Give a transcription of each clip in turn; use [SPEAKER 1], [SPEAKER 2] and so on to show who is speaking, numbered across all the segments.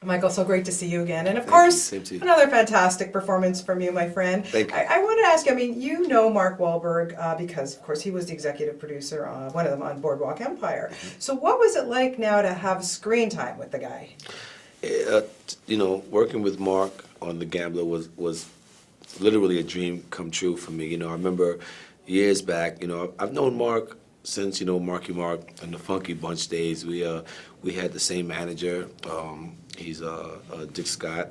[SPEAKER 1] Michael, so great to see you again. And of
[SPEAKER 2] Thank
[SPEAKER 1] course,
[SPEAKER 2] you. Same to you.
[SPEAKER 1] another fantastic performance from you, my friend.
[SPEAKER 2] Thank you.
[SPEAKER 1] I want to ask you, I mean, you know Mark Wahlberg because, of course, he was the executive producer, one of them on Boardwalk Empire. So what was it like now to have screen time with the guy?
[SPEAKER 2] Working with Mark on The Gambler was literally a dream come true for me. I remember years back, I've known Mark since, Marky Mark and the Funky Bunch days. We had the same manager. He's Dick Scott.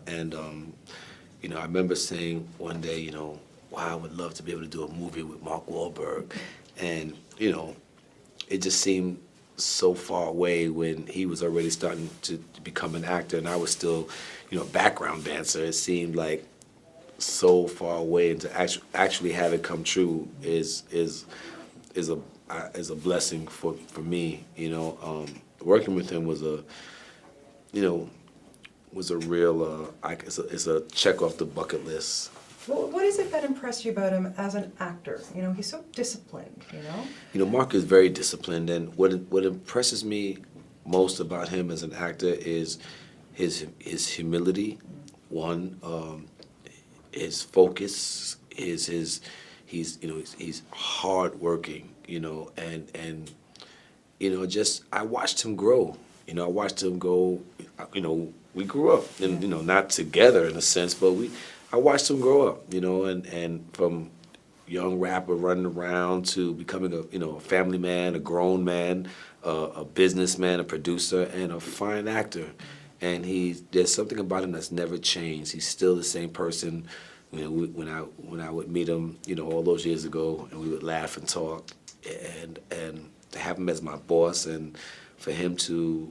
[SPEAKER 2] And I remember saying one day, wow, I would love to be able to do a movie with Mark Wahlberg. And, it just seemed so far away when he was already starting to become an actor and I was still, a background dancer. It seemed like so far away, and to actually have it come true is a blessing for me. Working with him was a real it's a check off the bucket list.
[SPEAKER 1] Well, what is it that impressed you about him as an actor? He's so disciplined,
[SPEAKER 2] Mark is very disciplined, and what impresses me most about him as an actor is his humility. One, his focus, he's hardworking, and just I watched him grow. I watched him go. We grew up, and not together in a sense, but I watched him grow up, and from young rapper running around to becoming a family man, a grown man, a businessman, a producer, and a fine actor. And there's something about him that's never changed. He's still the same person. When I would meet him, all those years ago, and we would laugh and talk, and to have him as my boss, and for him to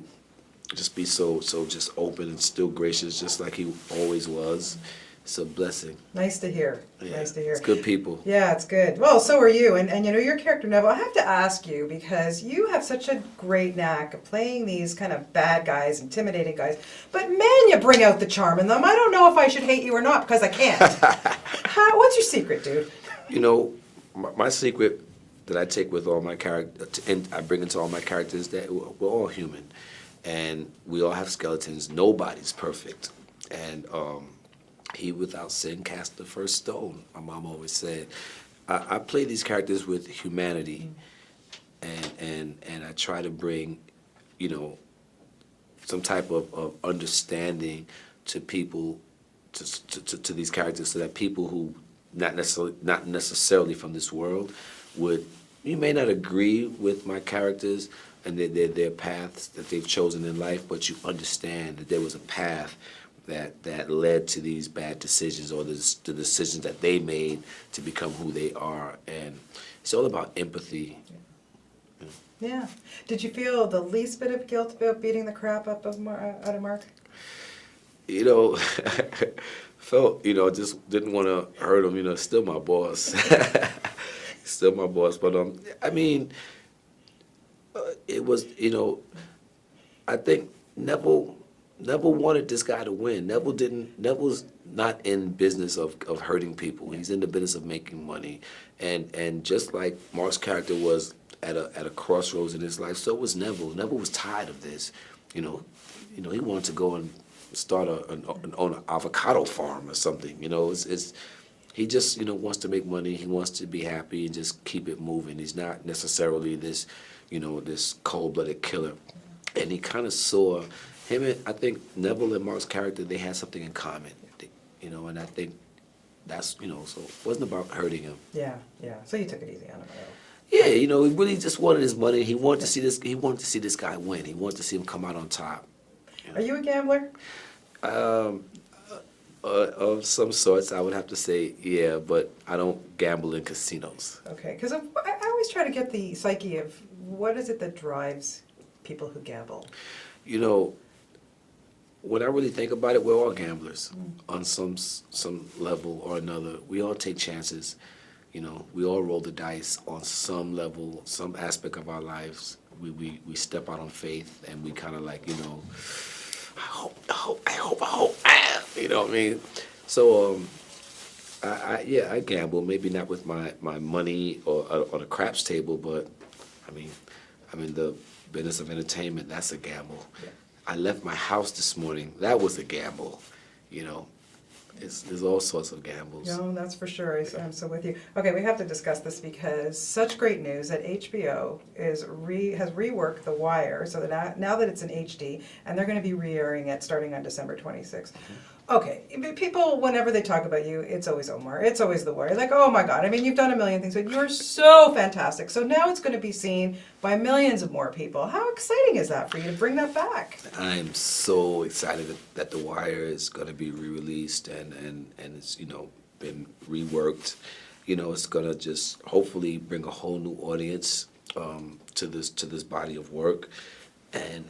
[SPEAKER 2] just be so just open and still gracious, just like he always was. It's a blessing.
[SPEAKER 1] Nice to hear.
[SPEAKER 2] Yeah,
[SPEAKER 1] Nice to hear.
[SPEAKER 2] It's good people.
[SPEAKER 1] Yeah, it's good. Well, so are you. And your character, Neville, I have to ask you, because you have such a great knack of playing these kind of bad guys, intimidating guys. But man, you bring out the charm in them. I don't know if I should hate you or not, because I can't. What's your secret, dude?
[SPEAKER 2] My secret that I take with all my characters, and I bring into all my characters, that we're all human. And we all have skeletons. Nobody's perfect. And he without sin cast the first stone, my mom always said. I play these characters with humanity, and I try to bring, some type of understanding to people, to these characters, so that people who not necessarily from this world you may not agree with my characters and their paths that they've chosen in life, but you understand that there was a path that led to these bad decisions, or the decisions that they made to become who they are. And it's all about empathy.
[SPEAKER 1] Yeah. Did you feel the least bit of guilt about beating the crap out of Mark?
[SPEAKER 2] Felt, just didn't want to hurt him. Still my boss. Still my boss. But, it was, I think Neville wanted this guy to win. Neville's not in business of hurting people. He's in the business of making money. And just like Mark's character was at a crossroads in his life, so was Neville. Neville was tired of this. He wanted to go and start own an avocado farm or something. He just wants to make money. He wants to be happy and just keep it moving. He's not necessarily this this cold-blooded killer. And he kind of saw I think Neville and Mark's character, they had something in common, and I think that's, so it wasn't about hurting him.
[SPEAKER 1] Yeah. So you took it easy on him.
[SPEAKER 2] Yeah, he really just wanted his money. He wanted to see this guy win. He wanted to see him come out on top.
[SPEAKER 1] Are you a gambler?
[SPEAKER 2] Of some sorts, I would have to say, yeah, but I don't gamble in casinos.
[SPEAKER 1] Okay, because I always try to get the psyche of what is it that drives people who gamble.
[SPEAKER 2] When I really think about it, we're all gamblers on some level or another. We all take chances. We all roll the dice on some level, some aspect of our lives. We step out on faith, and we kind of like, I hope. You know what I mean? So, I gamble. Maybe not with my money or on a craps table, but I'm in the business of entertainment. That's a gamble.
[SPEAKER 1] Yeah.
[SPEAKER 2] I left my house this morning. That was a gamble, you know. There's all sorts of gambles.
[SPEAKER 1] No, that's for sure. I'm so with you. Okay, we have to discuss this because such great news that HBO has reworked The Wire so that now that it's in HD, and they're going to be re-airing it starting on December 26th. Okay, people, whenever they talk about you, it's always Omar. It's always The Wire. Like, oh my God, I mean, you've done a million things, but you're so fantastic. So now it's going to be seen by millions of more people. How exciting is that for you to bring that back?
[SPEAKER 2] I'm so excited that The Wire is going to be re-released and it's, you know, been reworked. You know, it's going to just hopefully bring a whole new audience to this body of work, and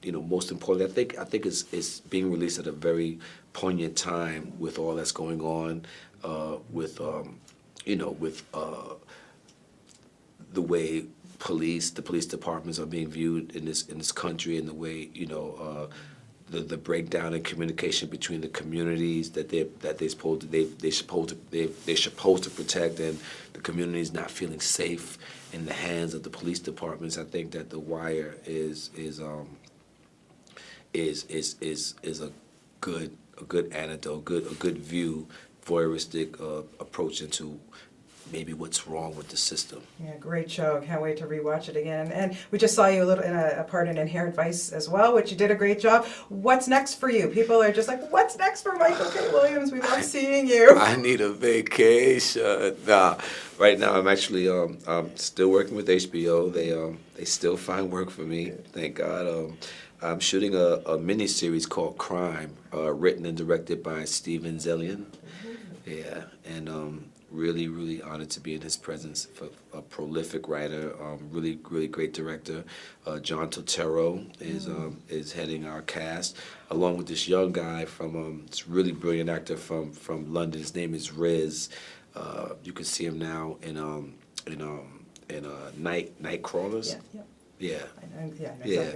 [SPEAKER 2] you know, most importantly, I think it's being released at a very poignant time with all that's going on, with you know, with the way the police departments are being viewed in this country, and the way, you know, the breakdown in communication between the communities that they're supposed to protect, and the communities not feeling safe in the hands of the police departments. I think that The Wire is a good antidote, a good view, voyeuristic approach into maybe what's wrong with the system.
[SPEAKER 1] Yeah, great show. Can't wait to rewatch it again. And we just saw you a little in a part in Inherent Vice as well, which you did a great job. What's next for you? People are just like, what's next for Michael K. Williams? We love seeing you.
[SPEAKER 2] I need a vacation. Nah, right now I'm actually still working with HBO. They still find work for me. Thank God. I'm shooting a mini series called Crime, written and directed by Steven Zellian. Yeah, and really honored to be in his presence. For a prolific writer, really great director. John Turturro is heading our cast, along with this young guy from this really brilliant actor from London. His name is Riz. You can see him now in Night Crawlers. Yeah. Yeah.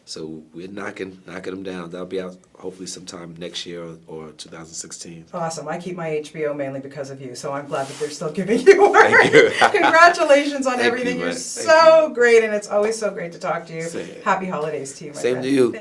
[SPEAKER 2] So we're knocking them down. That'll be out hopefully sometime next year or 2016.
[SPEAKER 1] Awesome. I keep my HBO mainly because of you, so I'm glad that they're still giving you work.
[SPEAKER 2] Thank you.
[SPEAKER 1] Congratulations on
[SPEAKER 2] Thank
[SPEAKER 1] everything.
[SPEAKER 2] you,
[SPEAKER 1] You're
[SPEAKER 2] man.
[SPEAKER 1] so great, and it's always so great to talk to you.
[SPEAKER 2] Same.
[SPEAKER 1] Happy holidays to you, my
[SPEAKER 2] Same
[SPEAKER 1] friend.
[SPEAKER 2] to you.